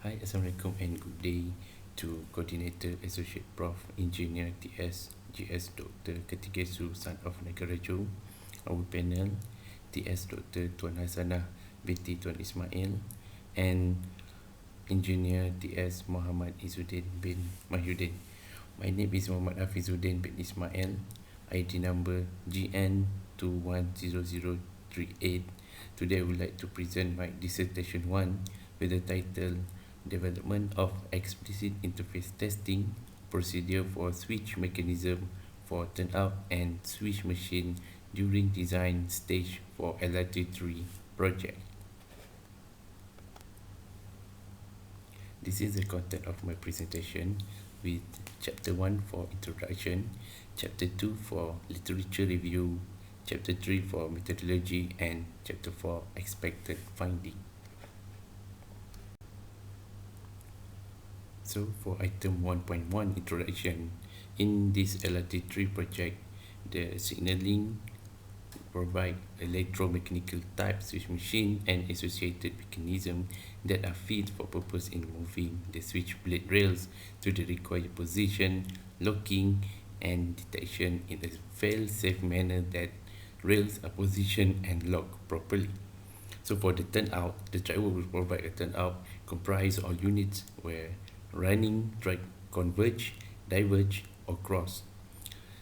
Hi, Assalamualaikum and good day to Coordinator Associate Prof. Engineer TS GS Dr. Ketigesu Son of Negarajo, our panel TS Dr. Tuan Hasanah binti Tuan Ismail and Engineer TS Muhammad Izzuddin bin Mahyuddin. My name is Muhammad Hafizuddin bin Ismail, ID number GN210038. Today I would like to present my dissertation 1 with the title Development of Explicit Interface Testing Procedure for Switch Mechanism for Turnout and Switch Machine during Design Stage for LRT3 project. This is the content of my presentation with Chapter 1 for Introduction, Chapter 2 for Literature Review, Chapter 3 for Methodology, and Chapter 4 Expected Finding. So for item 1.1 introduction, in this LRT3 project, the signaling provide electromechanical type switch machine and associated mechanism that are fit for purpose in moving the switch blade rails to the required position, locking and detection in a fail-safe manner that rails are positioned and locked properly. So for the turnout, the driver will provide a turnout comprised of units where running track converge, diverge or cross.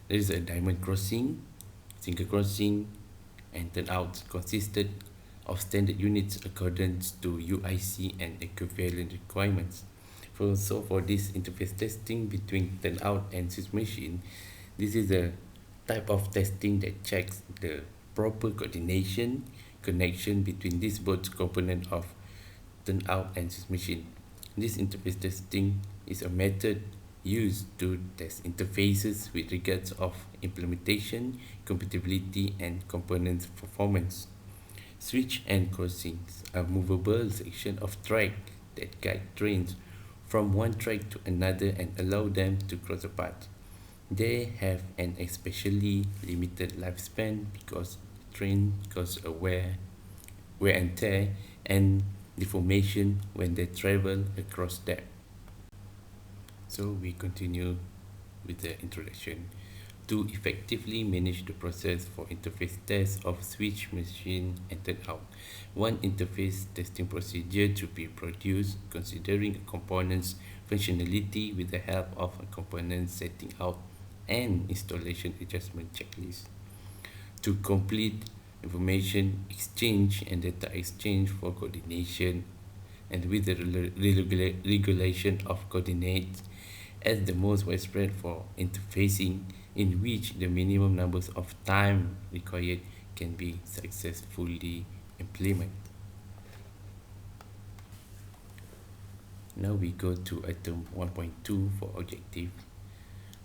There is a diamond crossing, single crossing, and turnout consisted of standard units according to UIC and equivalent requirements. So for this interface testing between turnout and switch machine, this is a type of testing that checks the proper coordination, connection between these both components of turnout and switch machine. This interface testing is a method used to test interfaces with regards of implementation, compatibility, and components performance. Switch and crossings are movable sections of track that guide trains from one track to another and allow them to cross a path. They have an especially limited lifespan because train cause a wear and tear and deformation when they travel across them. So we continue with the introduction. To effectively manage the process for interface tests of switch machine and turnout, one interface testing procedure to be produced considering a component's functionality with the help of a component setting out and installation adjustment checklist. To complete information exchange and data exchange for coordination and with the regulation of coordinates as the most widespread for interfacing in which the minimum numbers of time required can be successfully implemented. Now we go to item 1.2 for objective.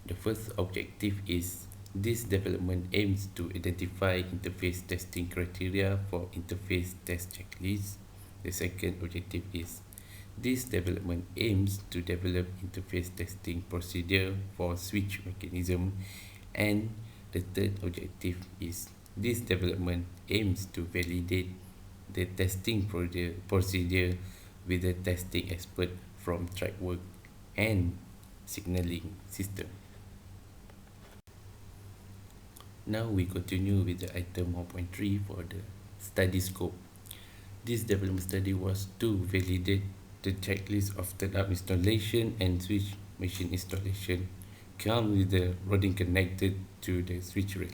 The first objective is this development aims to identify interface testing criteria for interface test checklists. The second objective is this development aims to develop interface testing procedure for switch mechanism. And the third objective is this development aims to validate the testing procedure with a testing expert from track work and signaling system. Now we continue with the item 1.3 for the study scope. This development study was to validate the checklist of turnout installation and switch machine installation come with the rodding connected to the switch rail.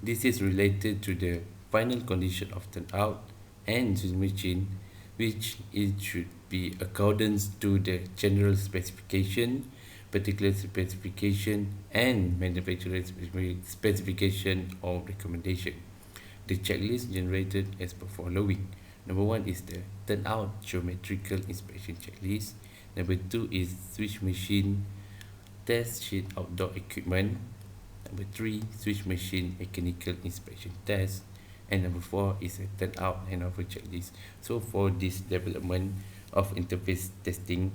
This is related to the final condition of turnout and switch machine, which it should be accordance to the general specification, particular specification, and manufacturer specification or recommendation. The checklist generated as per following. Number 1 is the turnout geometrical inspection checklist. Number 2 is switch machine test sheet outdoor equipment. Number 3, switch machine mechanical inspection test. And number 4 is a turnout handover checklist. So for this development of interface testing,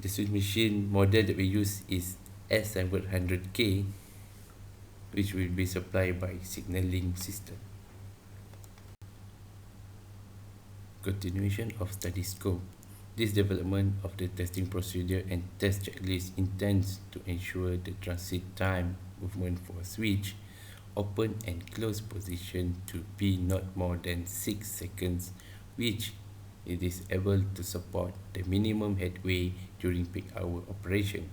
the switch machine model that we use is S700K, which will be supplied by signaling system. Continuation of study scope. This development of the testing procedure and test checklist intends to ensure the transit time movement for a switch open and close position to be not more than 6 seconds, which it is able to support the minimum headway during peak hour operation.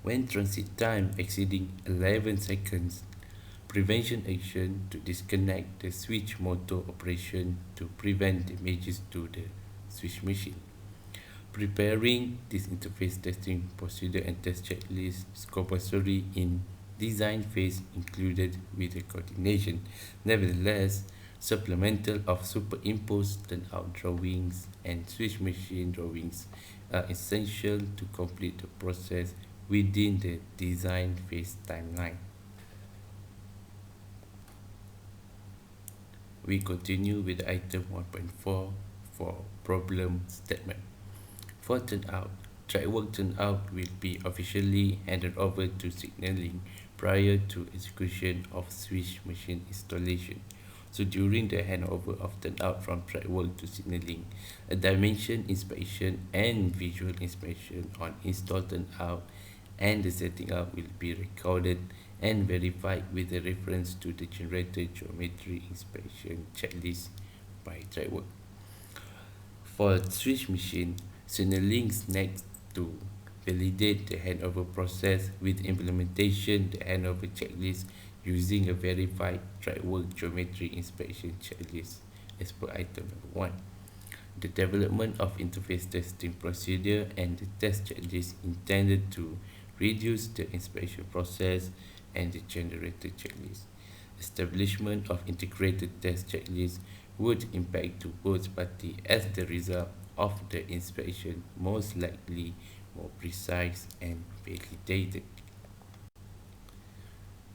When transit time exceeding 11 seconds, prevention action to disconnect the switch motor operation to prevent damages to the switch machine. Preparing this interface testing procedure and test checklist is compulsory in design phase included with the coordination. Nevertheless, supplemental of superimposed turnout drawings and switch machine drawings are essential to complete the process within the design phase timeline. We continue with item 1.4 for problem statement. For turnout, track work turnout will be officially handed over to signaling prior to execution of switch machine installation. So during the handover of turnout from track work to signaling, a dimension inspection and visual inspection on installed turnout and the setting up will be recorded and verified with a reference to the generated geometry inspection checklist by track work. For switch machine, links next to validate the handover process with implementation the handover checklist using a verified track work geometry inspection checklist as per item number 1. The development of interface testing procedure and the test checklist intended to reduce the inspection process and the generated checklist. Establishment of integrated test checklist would impact to both parties as the result of the inspection most likely more precise and validated.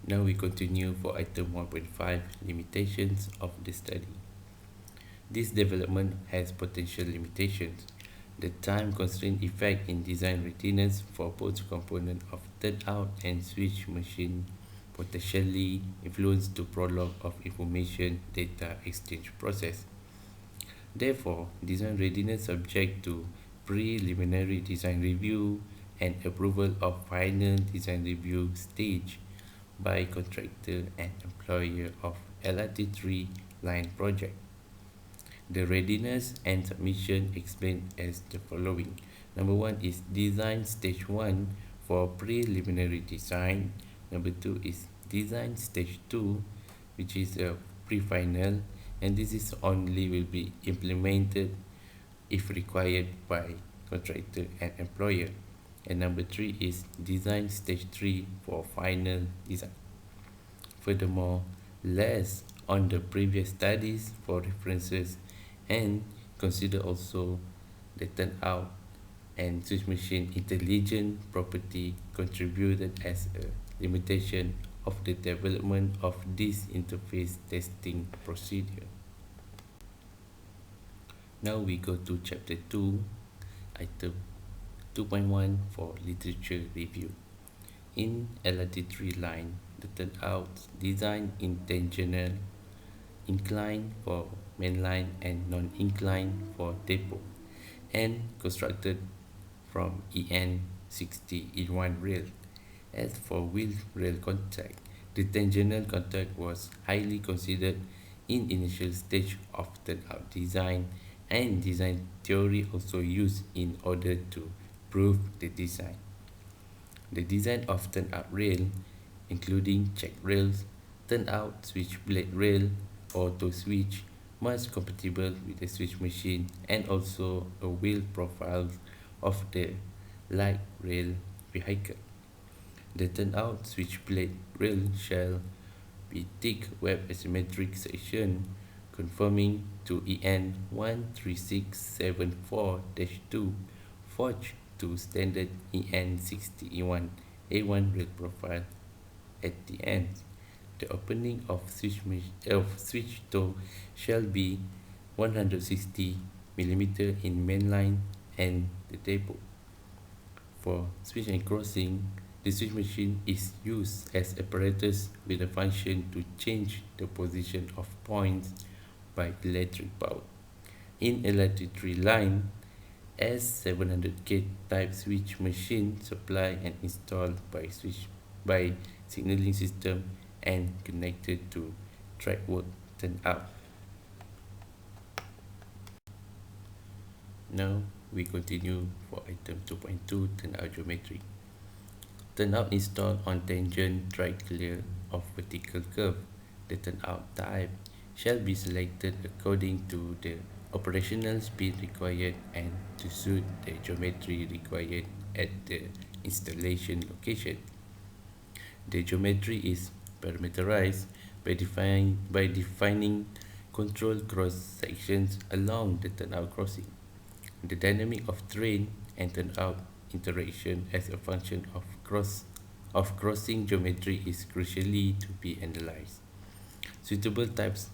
Now we continue for item 1.5 limitations of the study. This development has potential limitations. The time constraint effect in design readiness for both components of turnout and switch machine potentially influence the prologue of information data exchange process. Therefore, design readiness subject to preliminary design review and approval of final design review stage by contractor and employer of LRT3 line project. The readiness and submission explained as the following. Number 1 is design stage 1 for preliminary design. Number 2 is design stage 2, which is a pre-final, and this is only will be implemented if required by contractor and employer. And number 3 is design stage 3 for final design. Furthermore, less on the previous studies for references and consider also the turnout and switch machine intelligent property contributed as a limitation of the development of this interface testing procedure. Now we go to chapter 2, item 2.1 for literature review. In LRT3 line, the turnout design intentional incline for mainline and non-incline for depot and constructed from EN60 in one rail. As for wheel rail contact, the tangential contact was highly considered in initial stage of turnout design, and design theory also used in order to prove the design. The design of turnout rail, including check rails, turnout switch blade rail, auto switch, must compatible with the switch machine and also a wheel profile of the light rail vehicle. The turnout switch blade rail shall be thick web asymmetric section conforming to EN 13674-2 forged to standard EN 60E1 A1 rail profile at the ends. The opening of switch toe shall be 160 mm in mainline and the depot. For switch and crossing, the switch machine is used as apparatus with a function to change the position of points by electric power. In LRT3 line, S700K type switch machine supplied and installed by signaling system and connected to track work turned out. Now we continue for item 2.2 turnout geometry. Turnout installed on tangent triangular of vertical curve. The turnout type shall be selected according to the operational speed required and to suit the geometry required at the installation location. The geometry is parameterized by defining control cross sections along the turnout crossing. The dynamic of train and turnout interaction as a function of crossing geometry is crucially to be analyzed. Suitable types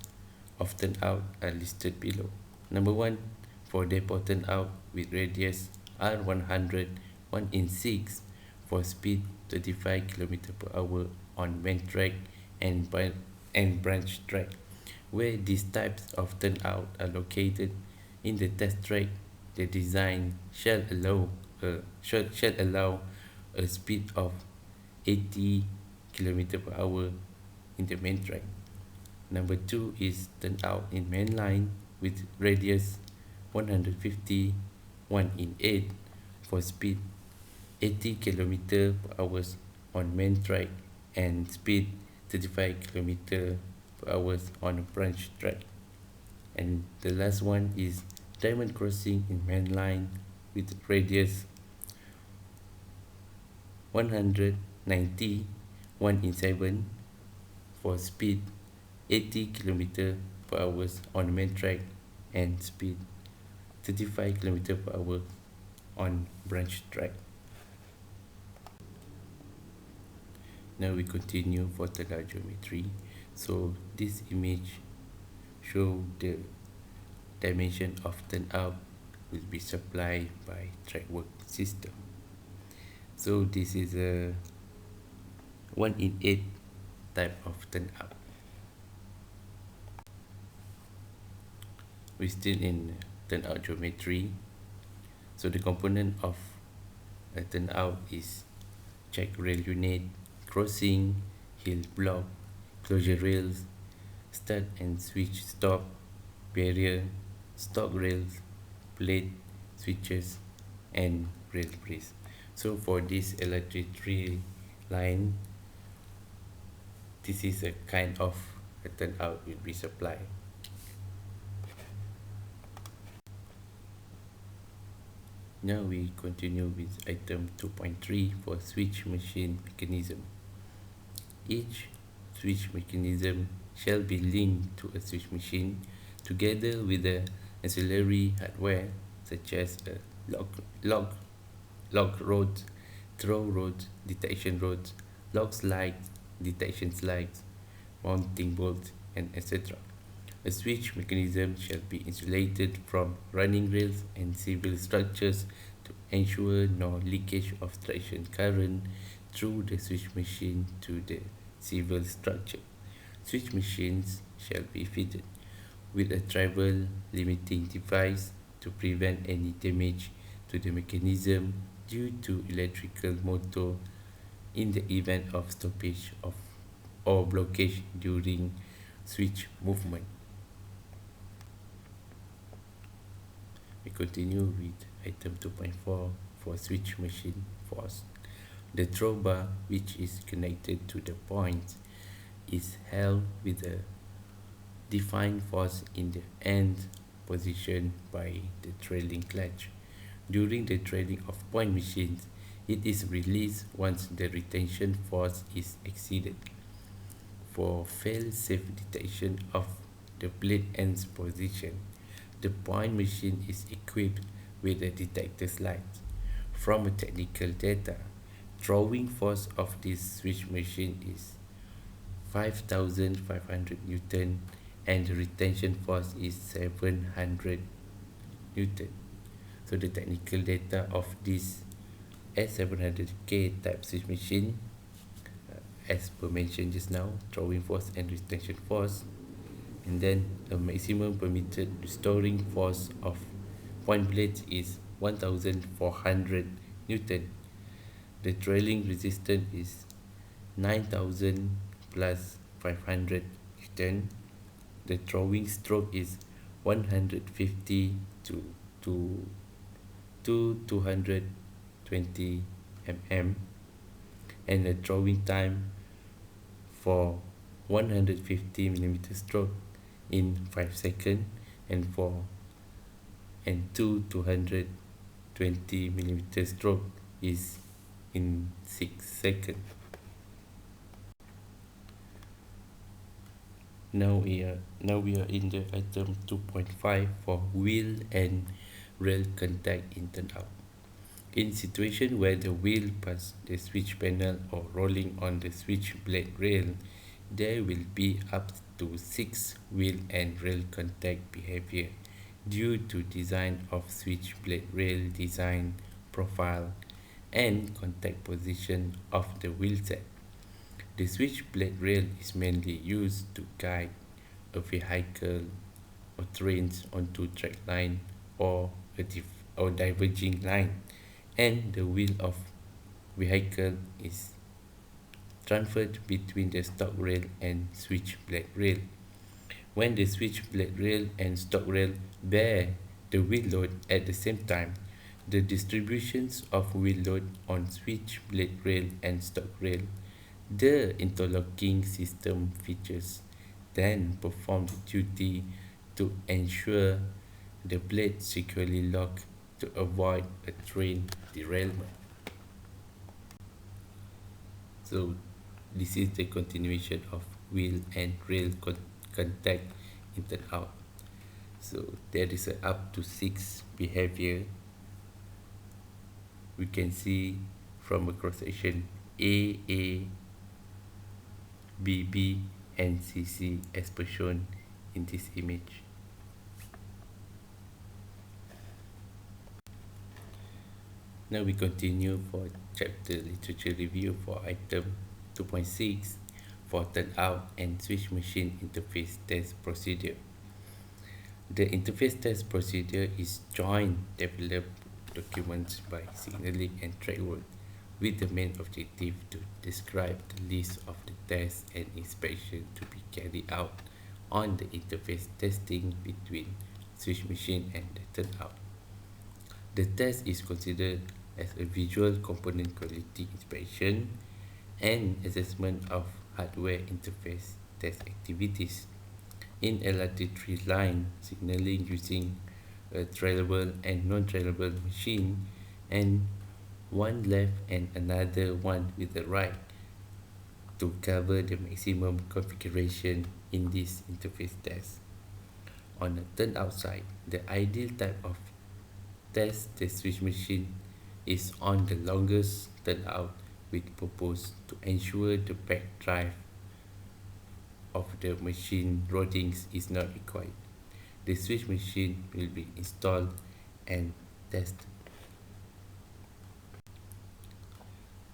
of turnout are listed below. Number 1, for depot turnout with radius R100 1 in 6 for speed 35 km per hour on main track and branch track. Where these types of turnout are located in the test track, the design shall allow a speed of 80 km per hour in the main track. Number 2 is turnout in main line with radius 150 1 in 8 for speed 80 km per hour on main track and speed 35 km per hour on branch track. And the last one is diamond crossing in main line with radius 190 1 in 7 for speed 80 km per hour on main track and speed 35 km per hour on branch track. Now we continue for turnout geometry. So this image show the dimension of turnout will be supplied by track work system. So this is a 1 in 8 type of turnout. We still in turnout geometry. So the component of a turnout is check rail unit, crossing, hill block, closure rails, start and switch stop, barrier, stock rails, plate, switches, and rail brace. So for this electric line, this is a kind of a turnout will be supplied. Now we continue with item 2.3 for switch machine mechanism. Each switch mechanism shall be linked to a switch machine together with the ancillary hardware such as a lock rod, throw rod, detection rod, lock slide, detection slides, mounting bolt, and etc. A switch mechanism shall be insulated from running rails and civil structures to ensure no leakage of traction current through the switch machine to the civil structure. Switch machines shall be fitted with a travel limiting device to prevent any damage to the mechanism due to electrical motor in the event of stoppage or blockage during switch movement. We continue with item 2.4 for switch machine force. The throw bar, which is connected to the point, is held with a defined force in the end position by the trailing clutch. During the trailing of point machines, it is released once the retention force is exceeded. For fail-safe detection of the blade end's position, the point machine is equipped with a detector slide. From a technical data, drawing force of this switch machine is 5,500 Newton and the retention force is 700 Newton. So the technical data of this S700K type switch machine, as per mentioned just now, drawing force and retention force, and then a maximum permitted restoring force of point blades is 1,400 Newton. The trailing resistance is 9,000 plus 500 Newton. The throwing stroke is 150 to 220 mm, and the throwing time for 150 millimeter stroke in 5 seconds, and for and 220 millimeter stroke is in 6 seconds. Now we are in the item 2.5 for wheel and rail contact in turnout. In situation where the wheel pass the switch panel or rolling on the switch blade rail, there will be up to 6 wheel and rail contact behavior due to design of switch blade rail design, profile, and contact position of the wheel set. The switch blade rail is mainly used to guide a vehicle or trains onto track line or or diverging line, and the wheel of vehicle is transferred between the stock rail and switch blade rail. When the switch blade rail and stock rail bear the wheel load at the same time, the distributions of wheel load on switch blade rail and stock rail, the interlocking system features then perform the duty to ensure the blade securely locked to avoid a train derailment. So this is the continuation of wheel and rail contact in and out. So there is a up to 6 behavior we can see from a cross section A, B, and C as per shown in this image. Now we continue for chapter literature review for item 2.6 for turnout and switch machine interface test procedure. The interface test procedure is joint developed documents by signaling and trackwork with the main objective to describe the list of the tests and inspection to be carried out on the interface testing between switch machine and the turnout. The test is considered as a visual component quality inspection and assessment of hardware interface test activities. In LRT3 line, signaling using a trailable and non-trailable machine, and one left and another one with the right to cover the maximum configuration in this interface test. On the turnout side, the ideal type of test the switch machine is on the longest turnout with purpose to ensure the backdrive of the machine loadings is not required. The switch machine will be installed and tested.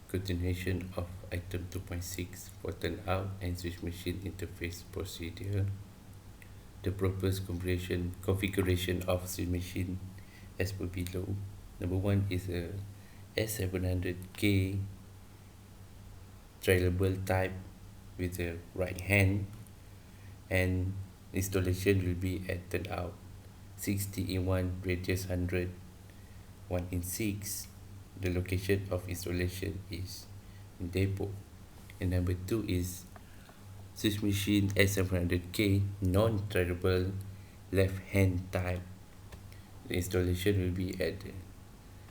Continuation of item 2.6 for turnout and switch machine interface procedure. The proposed configuration of switch machine as per below. Number one is a S700K trailable type with the right hand, and installation will be at turnout 60 in 1, radius 100, 1 in 6. The location of installation is in depot. And number two is switch machine S700K non-trailable left hand type. The installation will be at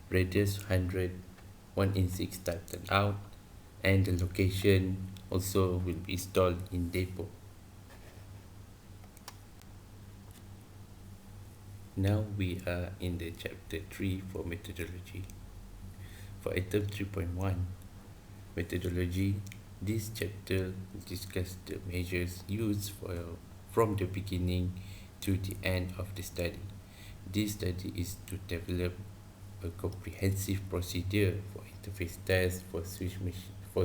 radius 100, 1 in 6 type turnout, and the location also will be installed in depot. Now we are in the chapter 3 for methodology. For item 3.1, methodology, this chapter will discuss the measures used from the beginning to the end of the study. This study is to develop a comprehensive procedure for interface test for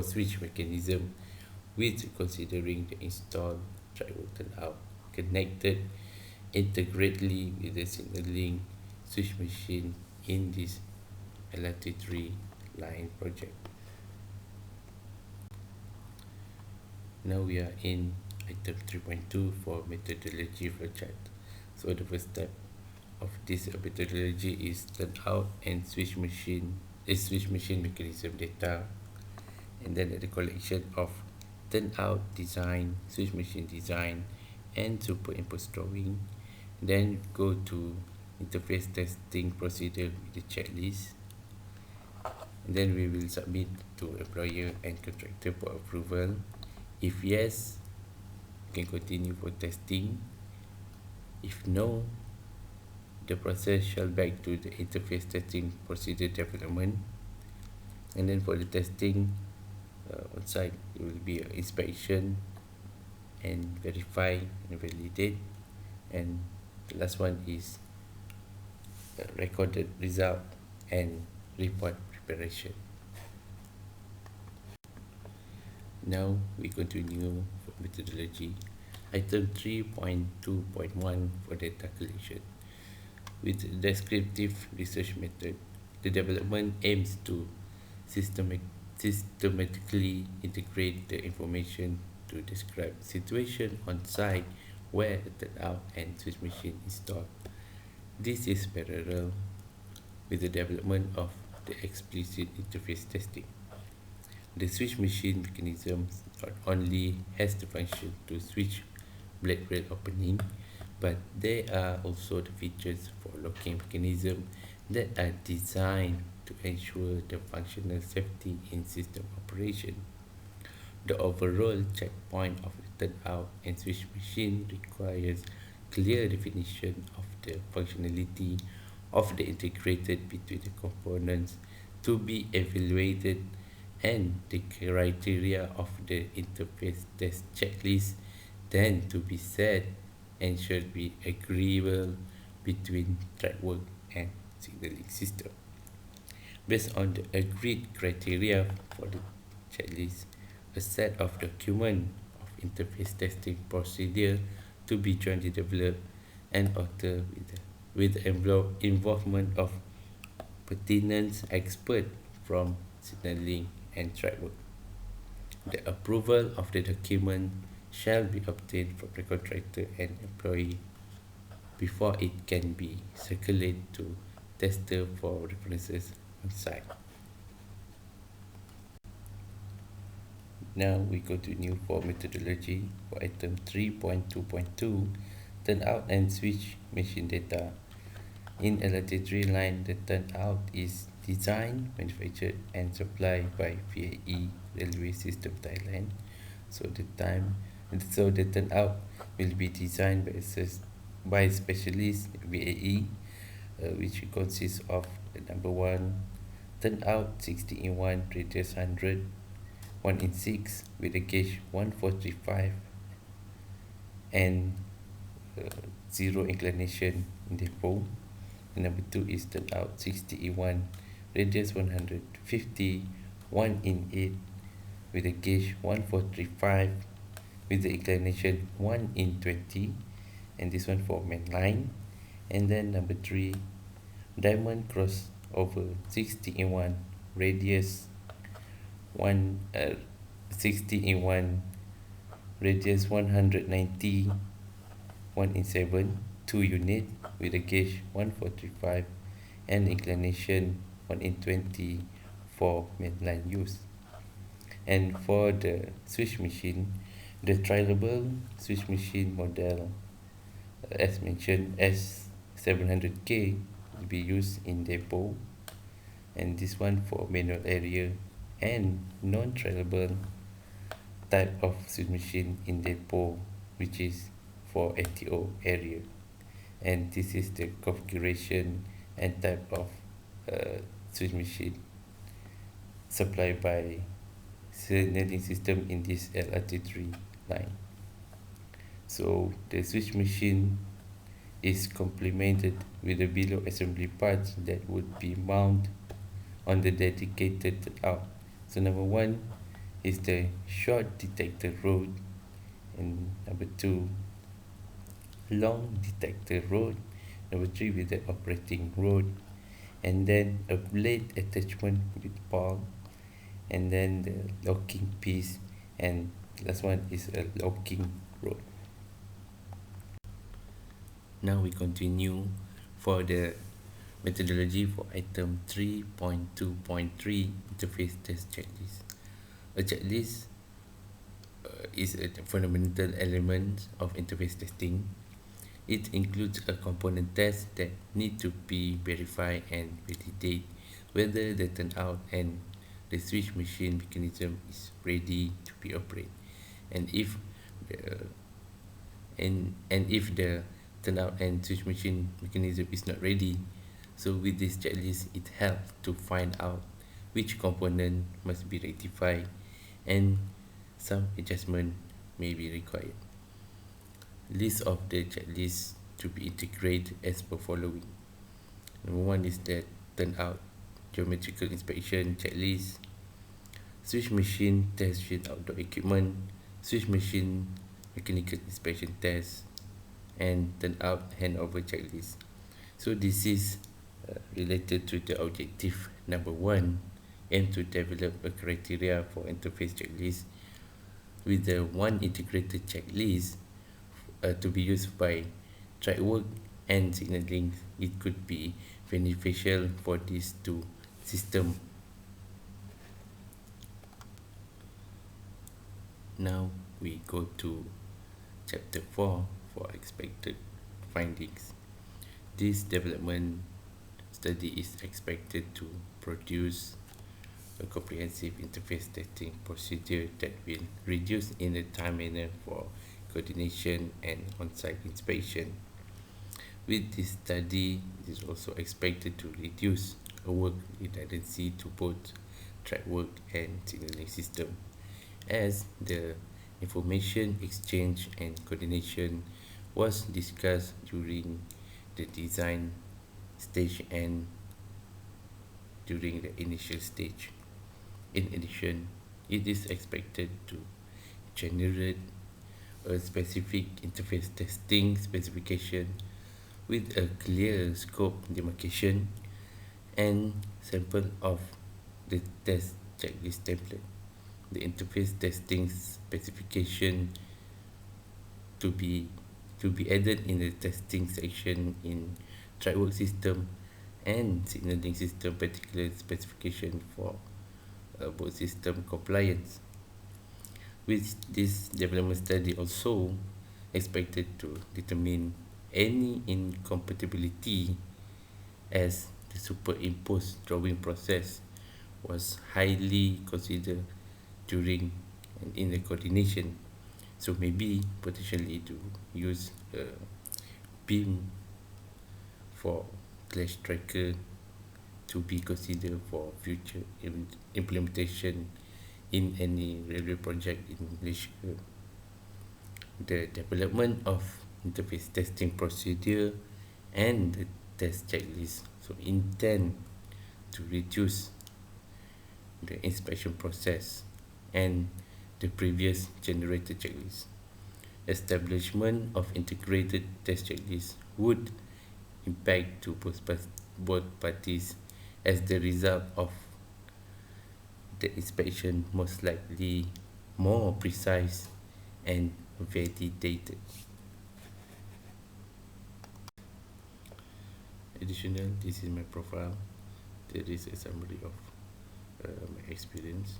switch mechanism, with considering the installed trackwork turnout connected integrately with the signaling switch machine in this LRT3 line project. Now we are in item 3.2 for methodology flowchart. So the first step of this methodology is turn out and switch machine mechanism data, and then the collection of turn out design, switch machine design, and superimpose drawing. Then go to interface testing procedure with the checklist, and then we will submit to employer and contractor for approval. If yes, you can continue for testing. If no, the process shall back to the interface testing procedure development, and then for the testing on site, it will be an inspection and verify and validate, and the last one is recorded result and report preparation. Now we continue for methodology. Item 3.2.1 for data collection. With descriptive research method, the development aims to systematically integrate the information to describe situation on site where the turnout and switch machine is stored. This is parallel with the development of the explicit interface testing. The switch machine mechanism not only has the function to switch blade rail opening, but there are also the features for locking mechanism that are designed to ensure the functional safety in system operation. The overall checkpoint of the turnout and switch machine requires clear definition of the functionality of the integrated between the components to be evaluated, and the criteria of the interface test checklist then to be set and should be agreeable between track work and signaling system. Based on the agreed criteria for the checklist, a set of documents of interface testing procedure to be jointly developed and authored with the involvement of pertinent expert from signaling and track work. The approval of the document shall be obtained from the contractor and employee before it can be circulated to tester for references on site. Now we continue for methodology for item 3.2.2, turnout and switch machine data. In LRT3 line, the turnout is designed, manufactured, and supplied by VAE Railway System Thailand. So the turnout will be designed by specialist VAE, which consists of the number one turnout 60 in 1 radius 100, 1 in 6 with a gauge 1435 and 0 inclination in the pole. Number 2 is turnout 60 in 1 radius 150, 1 in 8 with a gauge 1435 with the inclination 1 in 20, and this one for main line. And then number 3, diamond crossover 60 in 1 radius 60 in 1 radius 190, 1 in 7, 2 unit with a gauge 1435 and inclination 1 in 20 for mainline use. And for the switch machine, the trialable switch machine model, as mentioned, S700K will be used in depot, and this one for manual area, and non-trialable type of switch machine in depot, which is for ATO area. And this is the configuration and type of switch machine supplied by signaling system in this LRT3 line. So the switch machine is complemented with the below assembly parts that would be mounted on the dedicated out. So number 1 is the short detector rod, and number 2 long detector rod, number 3 with the operating rod, and then a blade attachment with palm, and then the locking piece, and last one is a locking rod. Now we continue for the methodology for item 3.2.3 interface test checklist. A checklist is a fundamental element of interface testing. It includes a component test that need to be verified and validate whether the turnout and the switch machine mechanism is ready to be operated, and if the if the turnout and switch machine mechanism is not ready. So with this checklist, it helps to find out which component must be rectified and some adjustment may be required. List of the checklists to be integrated as per following. Number one is the turnout geometrical inspection checklist, switch machine test sheet outdoor equipment, switch machine mechanical inspection test, and turnout handover checklist. So this is related to the objective number one, aim to develop a criteria for interface checklist with the one integrated checklist to be used by track work and signaling. It could be beneficial for these two systems. Now we go to chapter 4 for expected findings. This development study is expected to produce a comprehensive interface testing procedure that will reduce in the time manner for coordination and on-site inspection. With this study, it is also expected to reduce work redundancy to both track work and signaling system, as the information exchange and coordination was discussed during the design stage and during the initial stage. In addition, it is expected to generate a specific interface testing specification with a clear scope demarcation and sample of the test checklist template. The interface testing specification to be added in the testing section in trackwork system and signaling system particular specification for both system compliance. With this development study also expected to determine any incompatibility, as the superimposed drawing process was highly considered during and in the coordination. So maybe potentially to use a beam for clash tracker to be considered for future implementation in any railway project in Malaysia. The development of interface testing procedure and the test checklist so intend to reduce the inspection process and the previous generated checklist. Establishment of integrated test checklist would impact to both parties, as the result of the inspection most likely more precise and validated. Additional, this is my profile. There is a summary of my experience,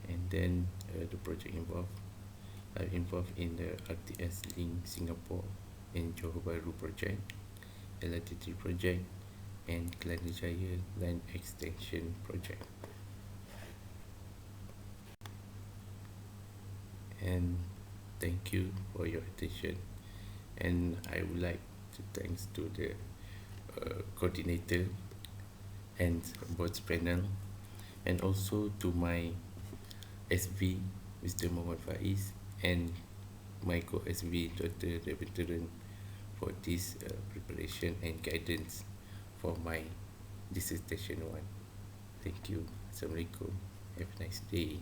and then the project involved. I'm involved in the RTS Link Singapore and Johor Bahru project, LRT3 project, and Kelana Jaya Line Extension project. And thank you for your attention. And I would like to thanks to the coordinator and board panel, and also to my SV, Mr. Muhammad Faiz, and my co-SV, Dr. The Veteran, for this preparation and guidance for my dissertation one. Thank you. Assalamualaikum. Have a nice day.